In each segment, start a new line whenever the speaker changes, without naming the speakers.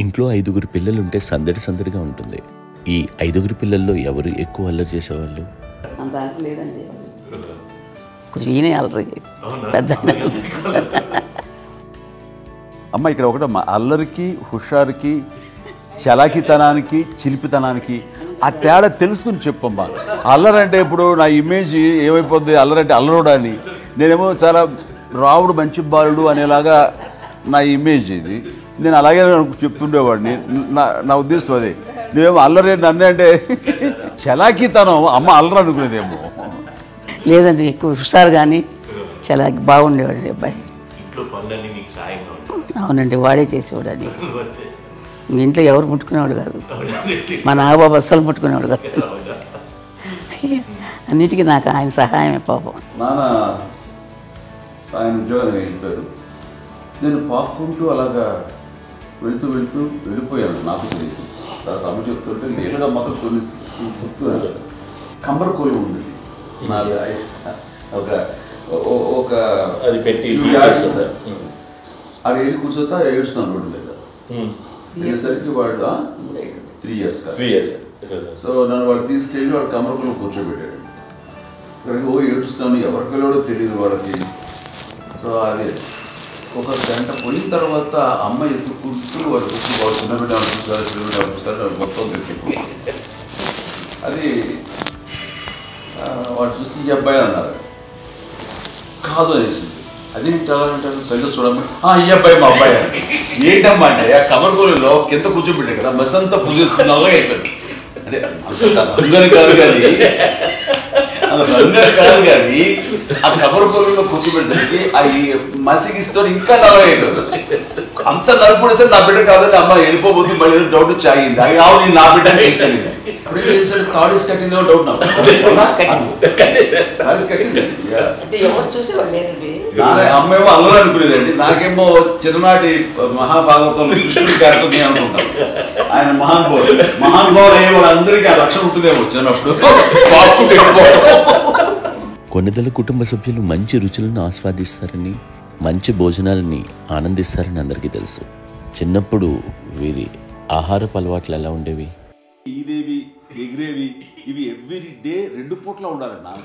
ఇంట్లో 5గురు పిల్లలుంటే సందడి సందడిగా ఉంటుంది. ఈ 5గురు పిల్లల్లో ఎవరు ఎక్కువ అల్లరి చేసేవాళ్ళు?
లేదండి, ఈయనే అల్లరి పెద్ద.
అమ్మ ఇక్కడ ఒకటమ్మా, అల్లరికి, హుషారుకి, చలాకితనానికి, చిలిపితనానికి ఆ తేడా తెలుసుకుని చెప్పమ్మా. అల్లరంటే ఇప్పుడు నా ఇమేజ్ ఏమైపోద్ది, అల్లరంటే అల్లరుడా అని. నేనేమో చాలా రావుడు మంచి బాలుడు అనేలాగా నా ఇమేజ్ ఇది. నేను అలాగే చెప్తుండేవాడిని. నా ఉద్దేశం అదే. నేనేమో అల్లరి నన్నే అంటే చలాకితనం, అమ్మ అల్లరి అనుకునేదేమో.
లేదండి, ఎక్కువ హుషారు కానీ చాలా బాగుండేవాడు అబ్బాయి. అవునండి, వాడే చేసేవాడు. ఇంట్లో ఎవరు ముట్టుకునేవాడు కాదు, మా నాగబాబు అస్సలు ముట్టుకునేవాడు కాదు. అన్నిటికీ నాకు ఆయన సహాయమే పాపం.
నాన్న ఆయన ఉద్యోగం వెళ్ళిపోయారు. నేను పాక్కుంటూ అలాగా వెళ్తూ వెళ్ళిపోయాను. నాకు తెలియదు. తర్వాత అమ్మ చెప్తుంటే నేరుగా మాత్రం కొన్ని గుర్తు కంబర్ కోలు ఉంది. ఒక అది పెట్టి అది వెళ్ళి కూర్చోతా ఏడుస్తాను రోడ్డు మీద. అయ్యేసరికి వాడు 3 years. సో నన్ను వాడు తీసుకెళ్ళి వాడు కమరకులు కూర్చోబెట్టాడు. ఏడుస్తాను, ఎవరికి వెళ్ళాడో తెలియదు వాళ్ళకి. సో అది ఒక గంట పోయిన తర్వాత అమ్మ ఎత్తుకుంటూ వాడు కూర్చొని వాడు చిన్నబిడ్డ చూసారు, చిన్నబిడ్డ చూసారు, మొత్తం తెచ్చి అది వాడు చూసి ఈ అబ్బాయి అన్నారు. కాదు అనేసింది. అదేంటి అలా అంటారు, సరిగ్గా చూడమ్మా. ఈ అబ్బాయి మా అబ్బాయి అని. ఏంటమ్మా అంటే ఆ కమర్గోలులో కింద కూర్చోబెట్టాడు కదా, బస్ అంతా పూజేస్తుంది. అలాగే అయిపోయింది. అంటే రంగని కాదు కానీ ఆ కమర్గోలులో కూర్చోబెట్టడానికి ఈ మసిగిస్తూ ఇంకా నలగైపోయింది. అంత నలుపుడేసరి నా బిడ్డ కాదని అమ్మ వెళ్ళిపోబోతుంది. మళ్ళీ డౌట్ వచ్చి ఆగింది. నేను నా బిడ్డ తీసుకెళ్ళింది. కాలేజ్ కట్టిందో డౌట్ నాకు. అమ్మేమో అల్లరి అనుకునేదండి. నాకేమో చిన్ననాటి మహాభాగవతం కృష్ణుడి కార్యక్రమం అనుకుంటాను. ఆయన మహానుభావులు అయ్యే వాళ్ళందరికీ ఆ లక్షణం ఉంటుందేమో చిన్నప్పుడు.
కొన్నిదల కుటుంబ సభ్యులు మంచి రుచులను ఆస్వాదిస్తారని, మంచి భోజనాలని ఆనందిస్తారని అందరికీ తెలుసు. చిన్నప్పుడు వీరి ఆహారపు అలవాట్లు ఎలా ఉండేవి?
ఇదేవి ఎగిరేవి ఇవి ఎవ్రీ డే 2 పూట్ల ఉండాలండి నాకు.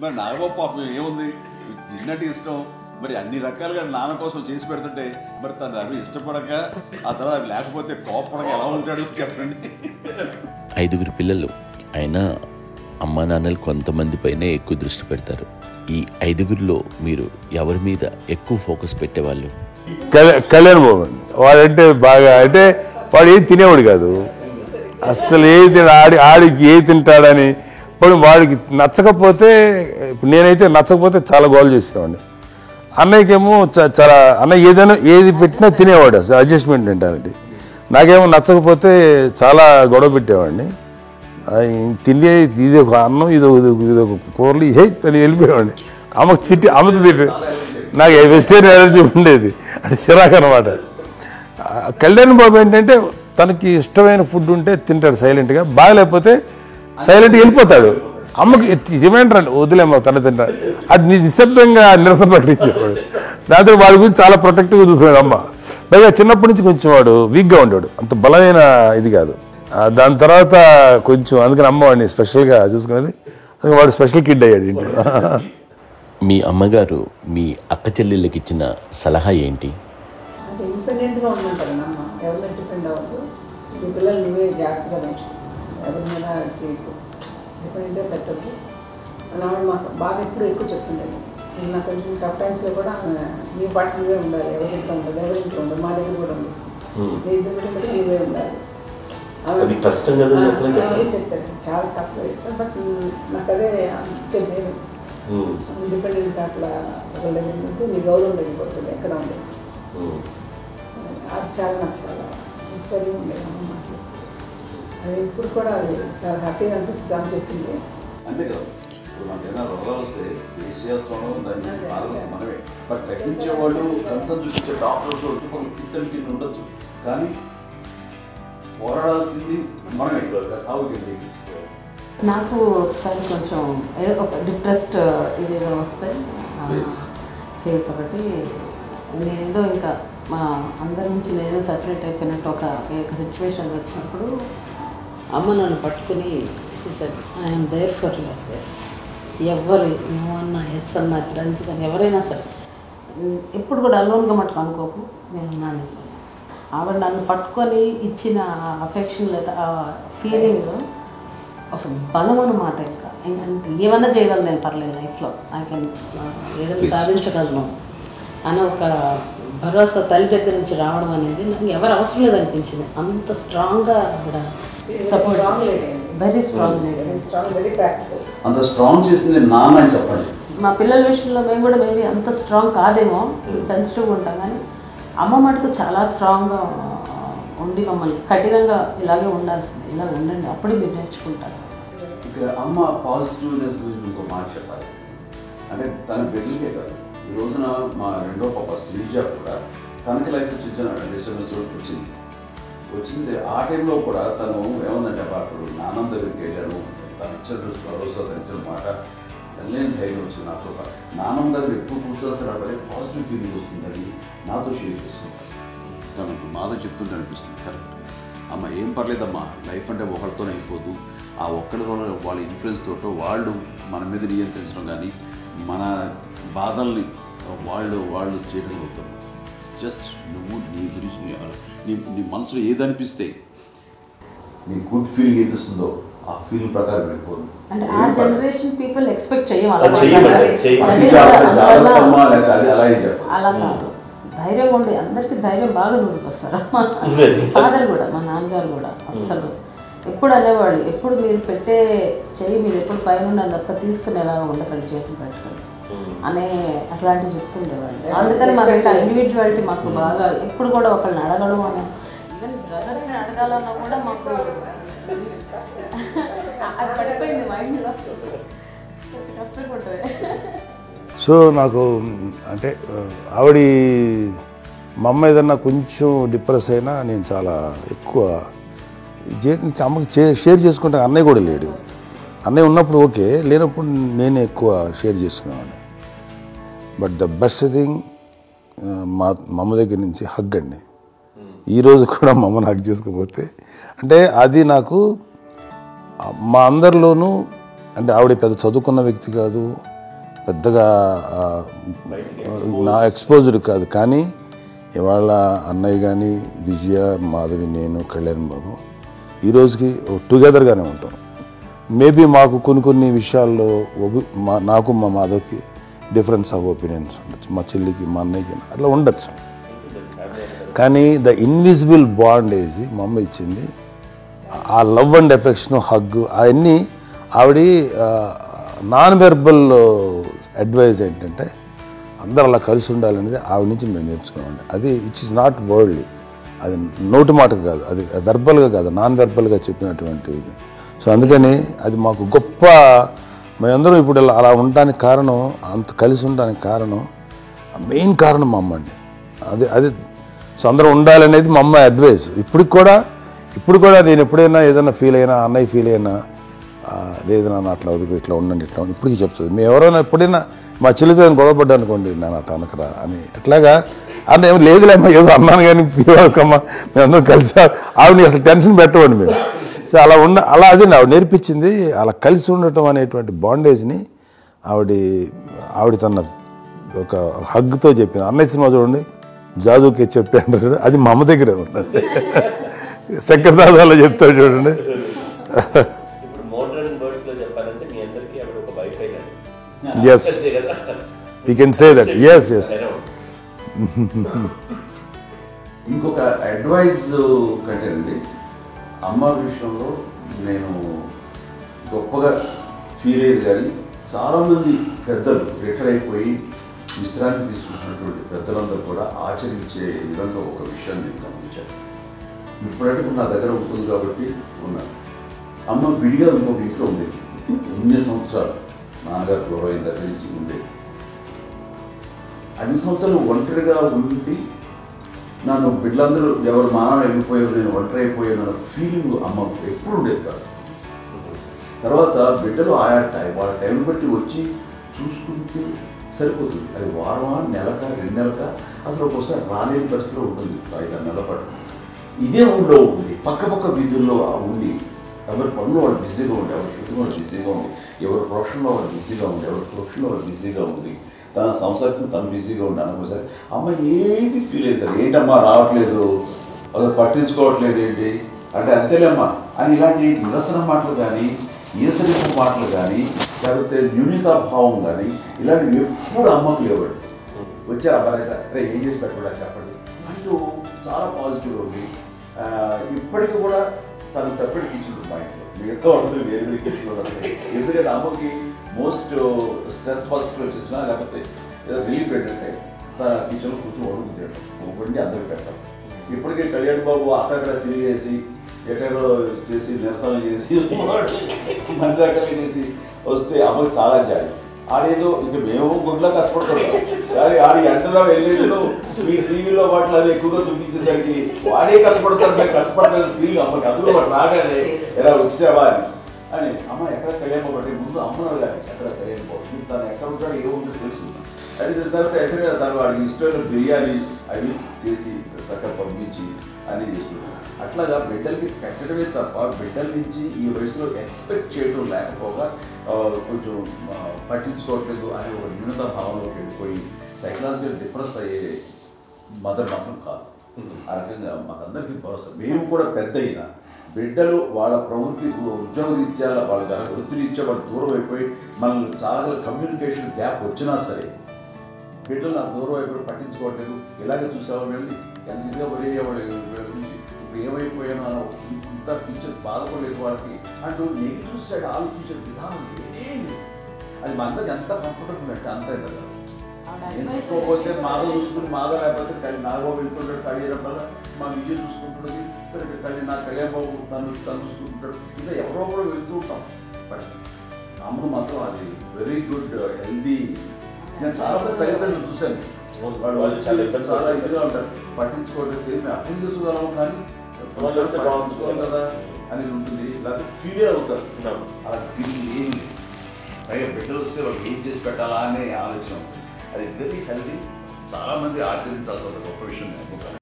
మరి నాగబాబు పాపం ఏముంది, తిన్నట్టు ఇష్టం. మరి అన్ని రకాలుగా నాన్న కోసం చేసి పెడుతుంటే మరి తను అవి ఇష్టపడక ఆ తర్వాత లేకపోతే కోపడక ఎలా ఉంటాడు చెప్పండి.
5గురు పిల్లలు అయినా అమ్మా నాన్నలు కొంతమంది పైనే ఎక్కువ దృష్టి పెడతారు. ఈ 5గురిలో మీరు ఎవరి మీద ఎక్కువ ఫోకస్ పెట్టేవాళ్ళు?
కళ్యాణ్ బాబు అండి. వాడంటే బాగా, అంటే వాడు ఏది తినేవాడు కాదు అసలు. ఏది ఆడికి ఏది తింటాడని ఇప్పుడు వాడికి నచ్చకపోతే, ఇప్పుడు నేనైతే నచ్చకపోతే చాలా గోల్ చేసేవాడిని. అన్నయ్యకేమో చాలా అన్నయ్య ఏదైనా ఏది పెట్టినా తినేవాడు, అసలు అడ్జస్ట్మెంట్ మెంటాలిటీ. నాకేమో నచ్చకపోతే చాలా గొడవ పెట్టేవాడిని. తినే ఇది ఒక అన్నం, ఇదొక కూరలు అని వెళ్ళిపోయేవాడిని. అమ్మకు అమ్మతో తిట్టి నాకు వెజిటేరియన్ ఎలర్జీ ఉండేది, అంటే చిరాకు అనమాట. కళ్యాణ్ బాబు ఏంటంటే తనకి ఇష్టమైన ఫుడ్ ఉంటే తింటాడు సైలెంట్గా, బాగలేకపోతే సైలెంట్గా వెళ్ళిపోతాడు. అమ్మకి ఏమంటారండి, వదిలేమ్మా తన తింటాడు. అది నిశ్శబ్దంగా నిరసన ప్రకటించేవాడు. దాంతో వాడి గురించి చాలా ప్రొటెక్టివ్గా చూస్తున్నాడు అమ్మ. పైగా చిన్నప్పటి నుంచి కొంచెం వాడు వీక్గా ఉండేవాడు, అంత బలమైన ఇది కాదు. దాని తర్వాత కొంచెం అందుకని అమ్మ వాడిని స్పెషల్గా చూసుకునేది. వాడు స్పెషల్ కిడ్ అయ్యాడు ఇంట్లో.
మీ అమ్మగారు మీ అక్క చెల్లెళ్ళకి ఇచ్చిన సలహా ఏంటి?
అంటే ఇండిపెండెంట్గా ఉందంటారు అమ్మ, ఎవరి డిపెండ్ అవ్వదు. ఈ పిల్లలు నువ్వే జాగ్రత్తగా పెంచుకో, ఎవరి మీద చేయకు, డిపెండెంట్గా పెట్టద్దు అని ఆవిడ మాకు బాగా ఎక్కువ చెప్తుండేది. నాకు కొంచెం టఫ్ టైమ్స్లో కూడా నీ పాట నువ్వే ఉండాలి, ఎవరి ఇంట్లో ఉండదు, ఎవరి ఇంట్లో ఉండదు, మా దగ్గర కూడా ఉంది, నీ దగ్గర బట్టి నువ్వే ఉండాలి. చెప్తారు చాలా టఫ్, బట్ నాకు అదే చెప్పేది. ఇండిపెండెంట్ అట్లా ఒకళ్ళ దగ్గర ఉంటే నీ గౌరవం తగ్గిపోతుంది, ఎక్కడ ఉండదు. అది చాలా నాకు చాలా ఇన్స్పైరింగ్ ఉండేది అమ్మ మాటలు. అది ఇప్పుడు కూడా అది చాలా హ్యాపీగా అనిపిస్తుంది అని చెప్పింది.
అంతే కదా, ఇప్పుడు మనకేమైనా రోగాలు వస్తే వేసేస్తాం, దాన్ని బాధలు మనమే. బట్ తగ్గించేవాళ్ళు, కన్సర్న్ చూపించే డాక్టర్స్ చుట్టుపక్కల కింద ఉండొచ్చు, కానీ పోరాడాల్సింది మనమే సాగుతుంది.
నాకు ఒకసారి కొంచెం ఒక డిప్రెస్డ్ ఇదిగా వస్తే ఫేస్ ఒకటి నేనేదో ఇంకా మా అందరి నుంచి నేనే సపరేట్ అయిపోయినట్టు ఒక సిచ్యువేషన్ వచ్చినప్పుడు అమ్మ నన్ను పట్టుకుని చూసారు, I'm there for yours. ఎవరు నువ్వు అన్న ఎస్ అన్న ఫ్రెండ్స్ కానీ ఎవరైనా సరే ఎప్పుడు కూడా అలోన్గా మట్టుకు అనుకోకు, నేను ఉన్నాను. ఆవిడ నన్ను పట్టుకొని ఇచ్చిన అఫెక్షన్ లేదా ఆ ఫీలింగ్ అసలు బలం అన్నమాట. ఇంకా ఏమన్నా చేయగలను నేను, పర్లేదు లైఫ్లో ఐ కెన్ ఏదైనా సాధించగలను అని ఒక భరోసా తల్లి దగ్గర నుంచి రావడం అనేది నాకు ఎవరు అవసరం లేదనిపించింది. అంత స్ట్రాంగ్గా ఆవిడ support, very strong, very practical.
అంత స్ట్రాంగ్ చేసింది నాన్న అని చెప్పండి.
మా పిల్లల విషయంలో మేము కూడా మేబీ అంత స్ట్రాంగ్ కాదేమో, సెన్సిటివ్గా ఉంటాం, కానీ అమ్మ మటుకు చాలా స్ట్రాంగ్గా ఉండి మమ్మల్ని కఠినంగా ఇలాగే ఉండాల్సింది, ఇలాగ ఉండండి అప్పుడే మీరు నేర్చుకుంటారు.
ఇక్కడ అమ్మ పాజిటివ్నెస్ గురించి ఇంకో మాట చెప్పాలి. అంటే తన బిడ్డలకే కాదు, ఈ రోజున మా రెండో పాప శ్రీజ కూడా తనకి లైఫ్ చిన్న డిస్టర్బెన్స్ వచ్చింది. ఆ టైంలో కూడా తను ఏమందంటే అప్పుడు నాన్నమ్మ దగ్గరికి వెళ్ళాను, తను ఇచ్చిన భరోసా, తను ఇచ్చిన మాట వెళ్ళలేని ధైర్యం వచ్చింది నాతో. నాన్నమ్మ దగ్గర ఎక్కువ కూర్చోవలసిన అప్పుడే పాజిటివ్ ఫీలింగ్ వస్తుందని నాతో షేర్ చేసుకుంటాను. తనకు మాతో చెప్తుంటే అనిపిస్తుంది కరెక్ట్. అమ్మ ఏం పర్లేదమ్మా, లైఫ్ అంటే ఒకరితోనే అయిపోదు, ఆ ఒక్కరితో వాళ్ళ ఇన్ఫ్లుయెన్స్ తోటో వాళ్ళు మన మీద నియంత్రించడం కానీ మన బాధల్ని వాళ్ళు చేయడం అవుతారు. జస్ట్ నువ్వు నీ గురించి నీ మనసులో ఏదనిపిస్తే నీ గుడ్ ఫీలింగ్ ఏదిస్తుందో ఆ ఫీలింగ్ ప్రకారం వెళ్ళిపోదు.
అంటే ఆ జనరేషన్ పీపుల్ ఎక్స్పెక్ట్
అలాగే
అలా కాదు, ధైర్యం ఉండి అందరికీ ధైర్యం బాగా నూరుకొస్తారు. ఫాదర్ కూడా, మా నాన్నగారు కూడా అస్సలు ఎప్పుడు అనేవాళ్ళు, ఎప్పుడు మీరు పెట్టే చెయ్యి మీరు ఎప్పుడు పైన ఉండాలి తప్ప తీసుకుని ఎలా ఉండకండి, చేతులు పెట్టుకొని అనే అట్లాంటివి చెప్తుండేవాళ్ళు. అందుకని మాకు ఇట్లా ఇండివిజువాలిటీ మాకు బాగా ఎప్పుడు కూడా ఒకళ్ళని అడగడం అని, ఈవెన్ బ్రదర్స్ని అడగాలన్నా కూడా మాకు అది పడిపోయింది మైండ్లో, కష్టపడ్డాయి.
సో నాకు అంటే ఆవిడ మా అమ్మ ఏదన్నా కొంచెం డిప్రెస్ అయినా నేను చాలా ఎక్కువ అమ్మకి షేర్ చేసుకుంటే అన్నయ్య కూడా లేడు. అన్నయ్య ఉన్నప్పుడు ఓకే, లేనప్పుడు నేనే ఎక్కువ షేర్ చేసుకునేవాడిని. బట్ ద బెస్ట్ థింగ్ మా అమ్మ దగ్గర నుంచి హగ్ అండి. ఈరోజు కూడా మా అమ్మని హగ్ చేసుకోకపోతే అంటే అది నాకు మా అందరిలోనూ, అంటే ఆవిడ పెద్ద చదువుకున్న వ్యక్తి కాదు, పెద్దగా నా ఎక్స్పోజ్డ్ కాదు, కానీ ఇవాళ అన్నయ్య కానీ విజయ, మాధవి, నేను, కళ్యాణ్ బాబు ఈ రోజుకి టుగెదర్గానే ఉంటాం. మేబీ మాకు కొన్ని విషయాల్లో నాకు మా మాధవ్కి డిఫరెన్స్ ఆఫ్ ఒపీనియన్స్ ఉండొచ్చు, మా చెల్లికి మా అన్నయ్యకి అట్లా ఉండొచ్చు, కానీ ద ఇన్విజిబుల్ బాండేజ్ మా అమ్మ ఇచ్చింది. ఆ లవ్ అండ్ ఎఫెక్షన్, హగ్ అవన్నీ ఆవిడ నాన్ వెర్బల్ అడ్వైజ్ ఏంటంటే అందరూ అలా కలిసి ఉండాలనేది ఆవిడ నుంచి మేము నేర్చుకున్నామండి. అది ఇట్స్ ఈజ్ నాట్ వర్డ్లీ, అది నోటి మాటకు కాదు, అది వెర్బల్గా కాదు, నాన్ వెర్బల్గా చెప్పినటువంటిది. సో అందుకని అది మాకు గొప్ప, మేమందరం ఇప్పుడు అలా ఉండడానికి కారణం, అంత కలిసి ఉండడానికి కారణం, మెయిన్ కారణం మా అమ్మ అండి. అది సో అందరం ఉండాలనేది మా అమ్మ అడ్వైస్. ఇప్పుడు కూడా నేను ఎప్పుడైనా ఏదైనా ఫీల్ అయినా, అన్నయ్య ఫీల్ అయినా, లేదు నాన్న అట్లా వదుకు, ఇట్లా ఉండండి, ఇట్లా ఉండి ఇప్పటికీ చెప్తుంది. మేము ఎవరైనా ఎప్పుడైనా మా చెల్లితో గొడవపడ్డా అనుకోండి, నేను అట్లా అనకరా అని ఎట్లాగా అంటే ఏమో లేదులేమ్మా ఏదో అన్నాను కానీ ఫీల్ అవ్వకమ్మా, మేమందరం కలిసి ఆవిడని అసలు టెన్షన్ పెట్టవండి మేము. సో అలా అది ఆవిడ నేర్పించింది. అలా కలిసి ఉండటం అనేటువంటి బాండేజ్ని ఆవిడ తన ఒక హగ్తో చెప్పింది. అన్నయ్య సినిమా చూడండి, జాదూకే చెప్పాను, అది మా అమ్మ దగ్గరే ఉందండి. శంకర్దాదాలో చెప్తాడు చూడండి. Yes, you can say that. Yes.
ఇంకొక అడ్వైజ్ కంటే అండి, అమ్మ విషయంలో నేను గొప్పగా ఫీల్ అయ్యేది, కానీ చాలామంది పెద్దలు రిటైర్ అయిపోయి విశ్రాంతి తీసుకుంటున్నటువంటి పెద్దలందరూ కూడా ఆచరించే విధంగా ఒక విషయాన్ని నేను గమనించాను. ఇప్పుడంటే నా దగ్గర ఉంటుంది కాబట్టి ఉన్నాను. అమ్మ విడిగా ఇంకొక ఇంట్లో ఉండేది 9 సంవత్సరాలు, నాన్నగారు గౌరవం దగ్గర నుంచి ఉండేది. 5 సంవత్సరాలు ఒంటరిగా ఉండి నన్ను బిడ్డలందరూ ఎవరు మానవ వెళ్ళిపోయారు, నేను ఒంటరి అయిపోయాను అన్న ఫీలింగ్ అమ్మ ఎప్పుడు ఉండేది కాదు. తర్వాత బిడ్డలు ఆయా వాళ్ళ టైం బట్టి వచ్చి చూసుకుంటూ సరిపోతుంది. అది వారమా, నెలక, 2 నెలక, అసలు ఒక్కోసారి రాలేని పరిస్థితిలో ఉంటుంది. 5-6 నెలల పాటు ఇదే ఊళ్ళో ఉంది. పక్క వీధుల్లో ఉండి ఎవరి పనులు వాళ్ళు బిజీగా ఉండి, ఎవరి షూటింగ్ వాళ్ళు బిజీగా ఉంది, ఎవరి ప్రొఫెషన్లో వాళ్ళు బిజీగా ఉంది, ఎవరి ప్రొఫెషన్లో వాళ్ళు బిజీగా ఉంది, తన సంసారం తను బిజీగా ఉండి అనుకోసారి అమ్మ ఏమి ఫీల్ అవుతారు, ఏంటమ్మా రావట్లేదు, అసలు పట్టించుకోవట్లేదు ఏంటి అంటే అంతేలేమ్మా అని ఇలాంటి నిరసన మాటలు కానీ, ఈసరింపు మాటలు కానీ, లేకపోతే న్యూనతాభావం కానీ ఇలాంటివి ఎప్పుడు అమ్మకు లేవండి. వచ్చే అబ్బాయి అరే ఏం చేసి పెట్టకుండా చెప్పండి అంటూ చాలా పాజిటివ్ ఉంది. ఇప్పటికీ కూడా తను సెపరేట్ కిచెన్ మా ఇంట్లో, మిగతా వాళ్ళతో వేరే కిచెన్ ఉంటుంది. ఎందుకంటే అమ్మకి మోస్ట్ స్ట్రెస్ బస్ట్ వచ్చేసినా లేకపోతే ఏదో రిలీఫ్ ఏంటంటే తన కిచెన్లో కూర్చొని వండుకుంటాడు, వండి అందరికి పెట్టాం. ఇప్పటికే కళ్యాణ్ బాబు అక్కడ తిరిగేసి ఎక్కడో చేసి నిరసన చేసి మంత్రాకలు చేసి వస్తే అమ్మకి చాలా జాలి. ఆడేదో ఇంక మేము గుడ్లా కష్టపడుతున్నాం కానీ ఆడి ఎంటలో వెళ్ళేదిలో మీ టీవీలో వాటిలో అది ఎక్కువగా చూపించేసరికి వాడే కష్టపడతారు, మేము కష్టపడలేదు ఫీల్ అమ్మకి. అందులో వాడు రాగానే ఎలా వచ్చేసావా అని అమ్మ ఎక్కడ కళ్యాణ్ బాబు అంటే ముందు అమ్మను కానీ ఎక్కడ కళ్యాణ్ బాబు తను ఎక్కడ ఉంటాడో ఏముందో తెలుసు. అది చేస్తే ఎక్కడ తను వాడికి ఇష్టమైన బిర్యానీ అవి చేసి చక్కగా పంపించి అన్నీ చేస్తున్నాడు. అట్లాగా బిడ్డలకి పెట్టడమే తప్ప బిడ్డల నుంచి ఈ వయసులో ఎక్స్పెక్ట్ చేయడం లేకపోగా కొంచెం పట్టించుకోవట్లేదు అనే ఒక న్యూనత భావంలోకి వెళ్ళిపోయి సైకలాజికల్ డిప్రెస్ అయ్యే మదర్ మాత్రం కాదు. ఆ రకంగా మాకందరికీ భరోసా. మేము కూడా పెద్ద అయినా బిడ్డలు వాళ్ళ ప్రవృత్తి ఉద్యోగరీత్యా వాళ్ళ వృత్తిరీత్యా వాళ్ళు దూరం అయిపోయి మనల్ని చాలా కమ్యూనికేషన్ గ్యాప్ వచ్చినా సరే బిడ్డలు నాకు దూరం అయిపోయి పట్టించుకోవట్లేదు, ఇలాగే చూసేవాళ్ళు వెళ్ళి ఎంత ఇదిగా పడేవాళ్ళు గురించి ఇప్పుడు ఏమైపోయానో ఇంత టీచర్ బాధపడలేదు వాళ్ళకి అంటూ నెగిటివ్ సైడ్ ఆలోచించే విధానం ఏమీ అది మా అందరికి ఎంత కంఫర్టబుల్ అంటే అంత కదా. ఎందుకోకపోతే మాధవ్ చూసుకుని మాధవ్ లేకపోతే నాగబాబు వెళ్తుంటాడు, కళ్యాణం మా విజయ్ చూసుకుంటున్నది సరే నా కళ్యాణ్ బాబు తను చూసుకుంటుంటాడు, ఇంకా ఎవరో కూడా వెళ్తూ ఉంటాం. బట్ అమ్మ మాత్రం అది వెరీ గుడ్ హెల్దీ. నేను చాలా తల్లిదండ్రులు చూశాను, వాళ్ళు చాలా ఇదిగా ఉంటారు, పట్టించుకోవట్లేదు అర్థం చేసుకోగలం కానీ పట్టించుకోవాలి కదా అనేది ఉంటుంది, లేకపోతే ఫీల్ అవుతారు. అలా ఫీల్ ఏమి పైగా బిడ్డలు వస్తే వాళ్ళు ఏం చేసి పెట్టాలా అనే ఆలోచన. అది వెరీ హెల్దీ, చాలామంది ఆచరించాల్సిన గొప్ప విషయం.